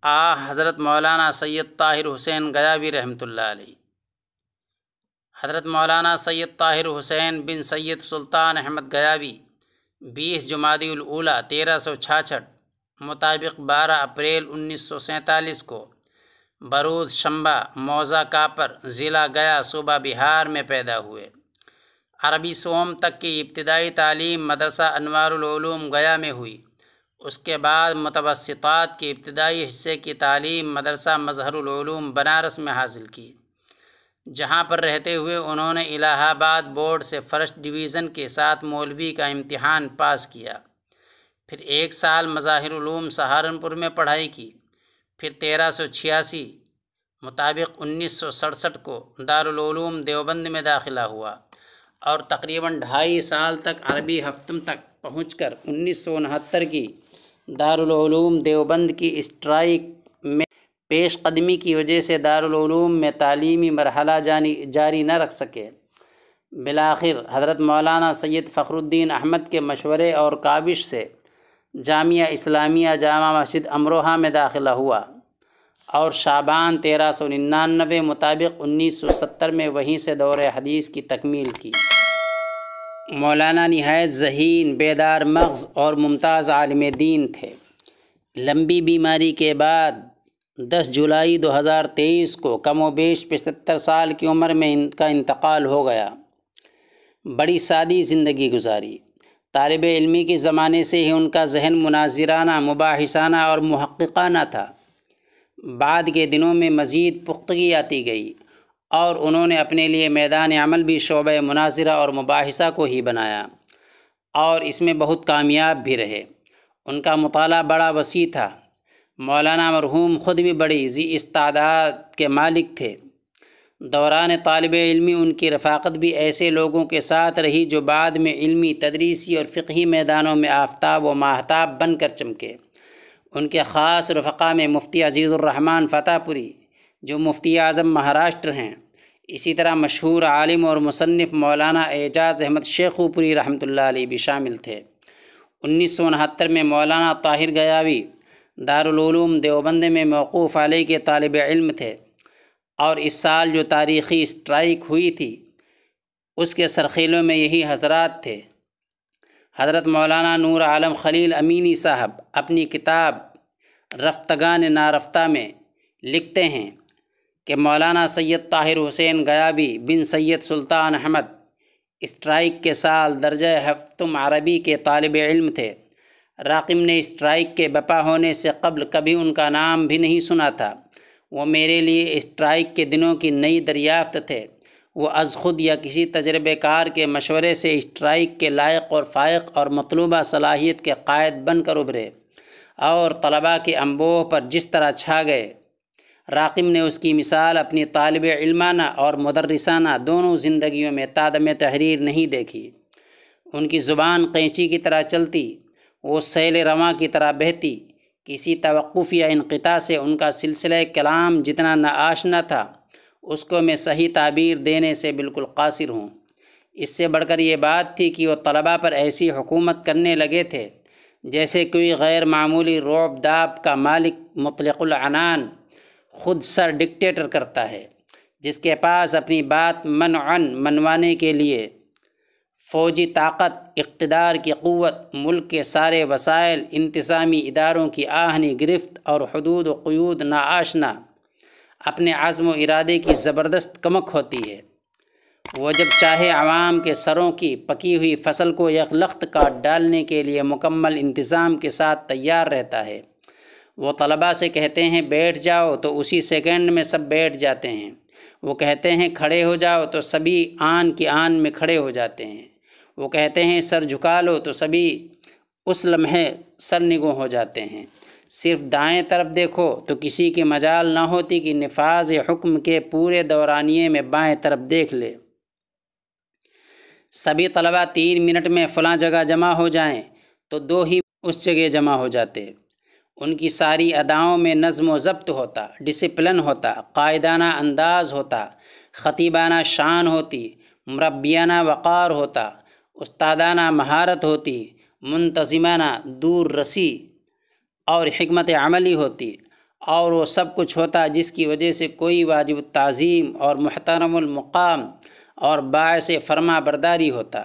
حضرت مولانا سید طاہر حسین غیاوی رحمۃ اللہ علیہ۔ حضرت مولانا سید طاہر حسین بن سید سلطان احمد غیاوی 20 جمادی الاولیٰ 1366 مطابق 12 اپریل 1947 کو برود شمبا موضع کاپر ضلع گیا صوبہ بہار میں پیدا ہوئے۔ عربی سوم تک کی ابتدائی تعلیم مدرسہ انوار العلوم گیا میں ہوئی۔ اس کے بعد متوسطات کے ابتدائی حصے کی تعلیم مدرسہ مظہر العلوم بنارس میں حاصل کی، جہاں پر رہتے ہوئے انہوں نے الہ آباد بورڈ سے فرسٹ ڈویژن کے ساتھ مولوی کا امتحان پاس کیا۔ پھر 1 سال مظاہر علوم سہارنپور میں پڑھائی کی۔ پھر 1386 مطابق 1967 کو دارالعلوم دیوبند میں داخلہ ہوا اور تقریباً 2.5 سال تک عربی ہفتم تک پہنچ کر 1969 کی دارالعلوم دیوبند کی اسٹرائک میں پیش قدمی کی وجہ سے دارالعلوم میں تعلیمی مرحلہ جاری نہ رکھ سکے۔ بالآخر حضرت مولانا سید فخر الدین احمد کے مشورے اور کاوش سے جامعہ اسلامیہ جامع مسجد امروہہ میں داخلہ ہوا اور شعبان 1399 مطابق 1970 میں وہیں سے دور حدیث کی تکمیل کی۔ مولانا نہایت ذہین، بیدار مغز اور ممتاز عالم دین تھے۔ لمبی بیماری کے بعد 10 جولائی 2023 کو کم و بیش 75 سال کی عمر میں ان کا انتقال ہو گیا۔ بڑی سادی زندگی گزاری۔ طالب علمی کے زمانے سے ہی ان کا ذہن مناظرانہ، مباحثانہ اور محققانہ تھا۔ بعد کے دنوں میں مزید پختگی آتی گئی اور انہوں نے اپنے لیے میدان عمل بھی شعبہ مناظرہ اور مباحثہ کو ہی بنایا اور اس میں بہت کامیاب بھی رہے۔ ان کا مطالعہ بڑا وسیع تھا۔ مولانا مرحوم خود بھی بڑی ذی استعداد کے مالک تھے۔ دوران طالب علمی ان کی رفاقت بھی ایسے لوگوں کے ساتھ رہی جو بعد میں علمی، تدریسی اور فقہی میدانوں میں آفتاب و ماہتاب بن کر چمکے۔ ان کے خاص رفقا میں مفتی عزیز الرحمن فتح پوری جو مفتی اعظم مہاراشٹر ہیں، اسی طرح مشہور عالم اور مصنف مولانا اعجاز احمد شیخو پوری رحمۃ اللہ علیہ بھی شامل تھے۔ 1969 میں مولانا طاہر غیاوی دارالعلوم دیوبند میں موقوف علیہ کے طالب علم تھے اور اس سال جو تاریخی اسٹرائک ہوئی تھی اس کے سرخیلوں میں یہی حضرات تھے۔ حضرت مولانا نور عالم خلیل امینی صاحب اپنی کتاب رفتگان نارفتہ میں لکھتے ہیں کہ مولانا سید طاہر حسین غیاوی بن سید سلطان احمد اسٹرائک کے سال درجہ ہفتم عربی کے طالب علم تھے۔ راقم نے اسٹرائک کے بپا ہونے سے قبل کبھی ان کا نام بھی نہیں سنا تھا۔ وہ میرے لیے اسٹرائک کے دنوں کی نئی دریافت تھے۔ وہ از خود یا کسی تجربے کار کے مشورے سے اسٹرائک کے لائق اور فائق اور مطلوبہ صلاحیت کے قائد بن کر ابھرے اور طلباء کے انبوہ پر جس طرح چھا گئے۔ راقم نے اس کی مثال اپنی طالب علمانہ اور مدرسانہ دونوں زندگیوں میں تادم تحریر نہیں دیکھی۔ ان کی زبان قینچی کی طرح چلتی، وہ سیل رواں کی طرح بہتی، کسی توقف یا انقطاع سے ان کا سلسلہ کلام جتنا ناآشنا تھا اس کو میں صحیح تعبیر دینے سے بالکل قاصر ہوں۔ اس سے بڑھ کر یہ بات تھی کہ وہ طلباء پر ایسی حکومت کرنے لگے تھے جیسے کوئی غیر معمولی رعب داب کا مالک مطلق العنان خود سر ڈکٹیٹر کرتا ہے، جس کے پاس اپنی بات منوانے کے لیے فوجی طاقت، اقتدار کی قوت، ملک کے سارے وسائل، انتظامی اداروں کی آہنی گرفت اور حدود و قیود ناآشنا، اپنے عزم و ارادے کی زبردست کمک ہوتی ہے۔ وہ جب چاہے عوام کے سروں کی پکی ہوئی فصل کو یک لخت کاٹ ڈالنے کے لیے مکمل انتظام کے ساتھ تیار رہتا ہے۔ وہ طلباء سے کہتے ہیں بیٹھ جاؤ تو اسی سیکنڈ میں سب بیٹھ جاتے ہیں۔ وہ کہتے ہیں کھڑے ہو جاؤ تو سبھی آن کی آن میں کھڑے ہو جاتے ہیں۔ وہ کہتے ہیں سر جھکا لو تو سبھی اس لمحے سر نگوں ہو جاتے ہیں۔ صرف دائیں طرف دیکھو تو کسی کی مجال نہ ہوتی کہ نفاذ حکم کے پورے دورانیے میں بائیں طرف دیکھ لے۔ سبھی طلباء 3 منٹ میں فلاں جگہ جمع ہو جائیں تو 2 ہی اس جگہ جمع ہو جاتے۔ ان کی ساری اداؤں میں نظم و ضبط ہوتا، ڈسپلن ہوتا، قائدانہ انداز ہوتا، خطیبانہ شان ہوتی، مربیانہ وقار ہوتا، استادانہ مہارت ہوتی، منتظمانہ دور رسی اور حکمت عملی ہوتی اور وہ سب کچھ ہوتا جس کی وجہ سے کوئی واجب التعظیم اور محترم المقام اور باعث فرما برداری ہوتا۔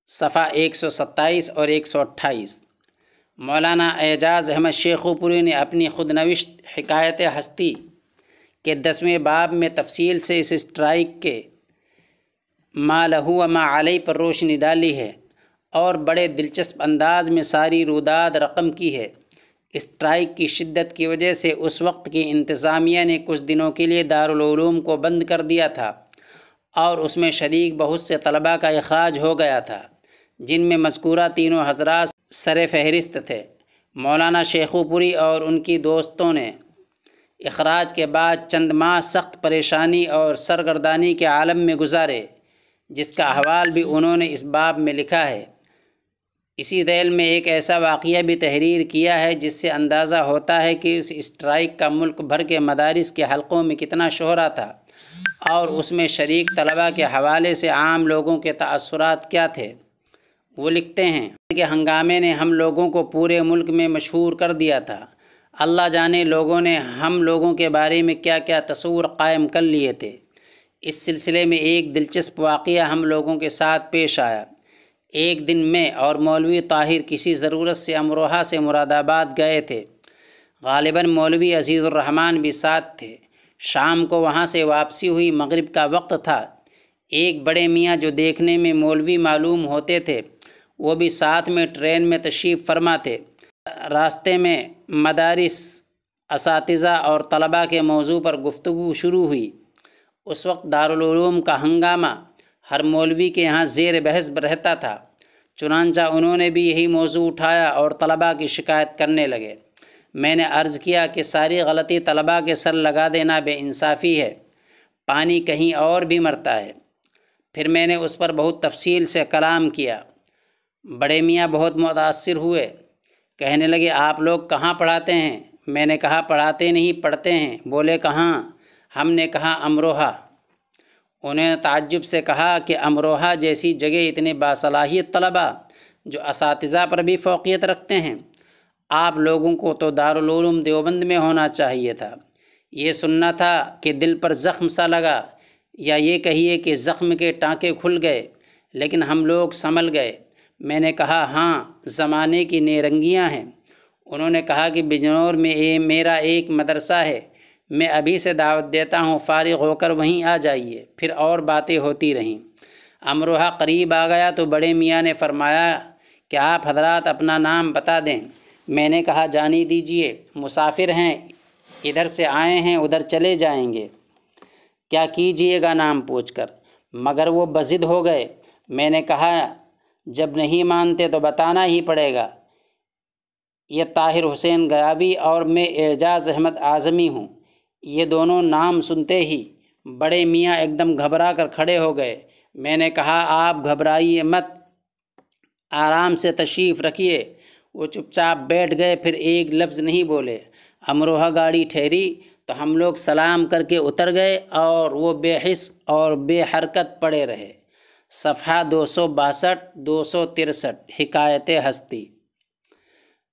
صفحہ 127 اور 128۔ مولانا اعجاز احمد شیخو پوری نے اپنی خود نوشت حکایت ہستی کے 10ویں باب میں تفصیل سے اس اسٹرائک کے ما لہو و ما علیہ پر روشنی ڈالی ہے اور بڑے دلچسپ انداز میں ساری روداد رقم کی ہے۔ اسٹرائک کی شدت کی وجہ سے اس وقت کی انتظامیہ نے کچھ دنوں کے لیے دارالعلوم کو بند کر دیا تھا اور اس میں شریک بہت سے طلباء کا اخراج ہو گیا تھا، جن میں مذکورہ تینوں حضرات سر فہرست تھے۔ مولانا شیخو پوری اور ان کی دوستوں نے اخراج کے بعد چند ماہ سخت پریشانی اور سرگردانی کے عالم میں گزارے، جس کا احوال بھی انہوں نے اس باب میں لکھا ہے۔ اسی ذیل میں ایک ایسا واقعہ بھی تحریر کیا ہے جس سے اندازہ ہوتا ہے کہ اس اسٹرائک کا ملک بھر کے مدارس کے حلقوں میں کتنا شہرا تھا اور اس میں شریک طلباء کے حوالے سے عام لوگوں کے تأثرات کیا تھے۔ وہ لکھتے ہیں کہ ہنگامے نے ہم لوگوں کو پورے ملک میں مشہور کر دیا تھا۔ اللہ جانے لوگوں نے ہم لوگوں کے بارے میں کیا کیا تصور قائم کر لیے تھے۔ اس سلسلے میں ایک دلچسپ واقعہ ہم لوگوں کے ساتھ پیش آیا۔ ایک دن میں اور مولوی طاہر کسی ضرورت سے امروہہ سے مراد آباد گئے تھے۔ غالباً مولوی عزیز الرحمن بھی ساتھ تھے۔ شام کو وہاں سے واپسی ہوئی، مغرب کا وقت تھا۔ ایک بڑے میاں جو دیکھنے میں مولوی معلوم ہوتے تھے، وہ بھی ساتھ میں ٹرین میں تشریف فرما تھے۔ راستے میں مدارس، اساتذہ اور طلباء کے موضوع پر گفتگو شروع ہوئی۔ اس وقت دارالعلوم کا ہنگامہ ہر مولوی کے یہاں زیر بحث رہتا تھا، چنانچہ انہوں نے بھی یہی موضوع اٹھایا اور طلباء کی شکایت کرنے لگے۔ میں نے عرض کیا کہ ساری غلطی طلباء کے سر لگا دینا بے انصافی ہے، پانی کہیں اور بھی مرتا ہے۔ پھر میں نے اس پر بہت تفصیل سے کلام کیا۔ بڑے میاں بہت متاثر ہوئے، کہنے لگے آپ لوگ کہاں پڑھاتے ہیں؟ میں نے کہا پڑھاتے نہیں، پڑھتے ہیں۔ بولے کہاں؟ ہم نے کہا امروہہ۔ انہوں نے تعجب سے کہا کہ امروہہ جیسی جگہ اتنے باصلاحیت طلباء جو اساتذہ پر بھی فوقیت رکھتے ہیں، آپ لوگوں کو تو دارالعلوم دیوبند میں ہونا چاہیے تھا۔ یہ سننا تھا کہ دل پر زخم سا لگا، یا یہ کہیے کہ زخم کے ٹانکے کھل گئے، لیکن ہم لوگ سنبھل گئے۔ میں نے کہا ہاں، زمانے کی نیرنگیاں ہیں۔ انہوں نے کہا کہ بجنور میں میرا ایک مدرسہ ہے، میں ابھی سے دعوت دیتا ہوں، فارغ ہو کر وہیں آ جائیے۔ پھر اور باتیں ہوتی رہیں۔ امروہہ قریب آ گیا تو بڑے میاں نے فرمایا کہ آپ حضرات اپنا نام بتا دیں۔ میں نے کہا جانی دیجئے، مسافر ہیں، ادھر سے آئے ہیں، ادھر چلے جائیں گے، کیا کیجئے گا نام پوچھ کر؟ مگر وہ بضد ہو گئے۔ میں نے کہا جب نہیں مانتے تو بتانا ہی پڑے گا، یہ طاہر حسین گیابی اور میں اعجاز احمد اعظمی ہوں۔ یہ دونوں نام سنتے ہی بڑے میاں ایک دم گھبرا کر کھڑے ہو گئے۔ میں نے کہا آپ گھبرائیے مت، آرام سے تشریف رکھیے۔ وہ چپ چاپ بیٹھ گئے، پھر ایک لفظ نہیں بولے۔ امروہہ گاڑی ٹھہری تو ہم لوگ سلام کر کے اتر گئے اور وہ بے حس اور بے حرکت پڑے رہے۔ صفحہ 262 263 حکایت ہستی۔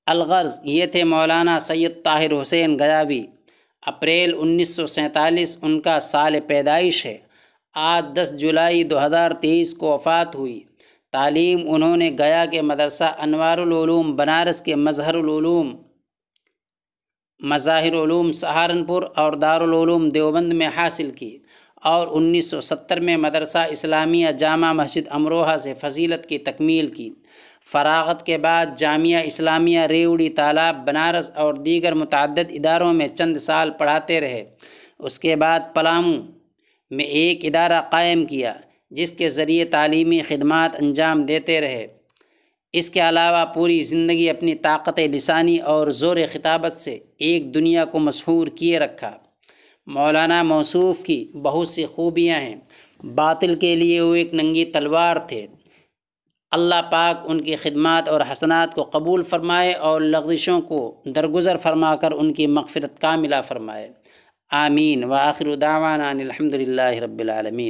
الغرض یہ تھے مولانا سید طاہر حسین گیابی۔ اپریل 1947 ان کا سال پیدائش ہے۔ آج 10 جولائی 2023 کو وفات ہوئی۔ تعلیم انہوں نے گیا کے مدرسہ انوار العلوم بنارس کے مظہر العلوم سہارنپور اور دارالعلوم دیوبند میں حاصل کی، اور 1970 میں مدرسہ اسلامیہ جامع مسجد امروہہ سے فضیلت کی تکمیل کی۔ فراغت کے بعد جامعہ اسلامیہ ریوڑی تالاب بنارس اور دیگر متعدد اداروں میں چند سال پڑھاتے رہے۔ اس کے بعد پلامو میں ایک ادارہ قائم کیا جس کے ذریعے تعلیمی خدمات انجام دیتے رہے۔ اس کے علاوہ پوری زندگی اپنی طاقت لسانی اور زور خطابت سے ایک دنیا کو مسحور کیے رکھا۔ مولانا موصوف کی بہت سی خوبیاں ہیں۔ باطل کے لیے وہ ایک ننگی تلوار تھے۔ اللہ پاک ان کی خدمات اور حسنات کو قبول فرمائے اور لغزشوں کو درگزر فرما کر ان کی مغفرت کاملہ فرمائے، آمین۔ وآخر دعوانا ان الحمد للہ رب العالمین۔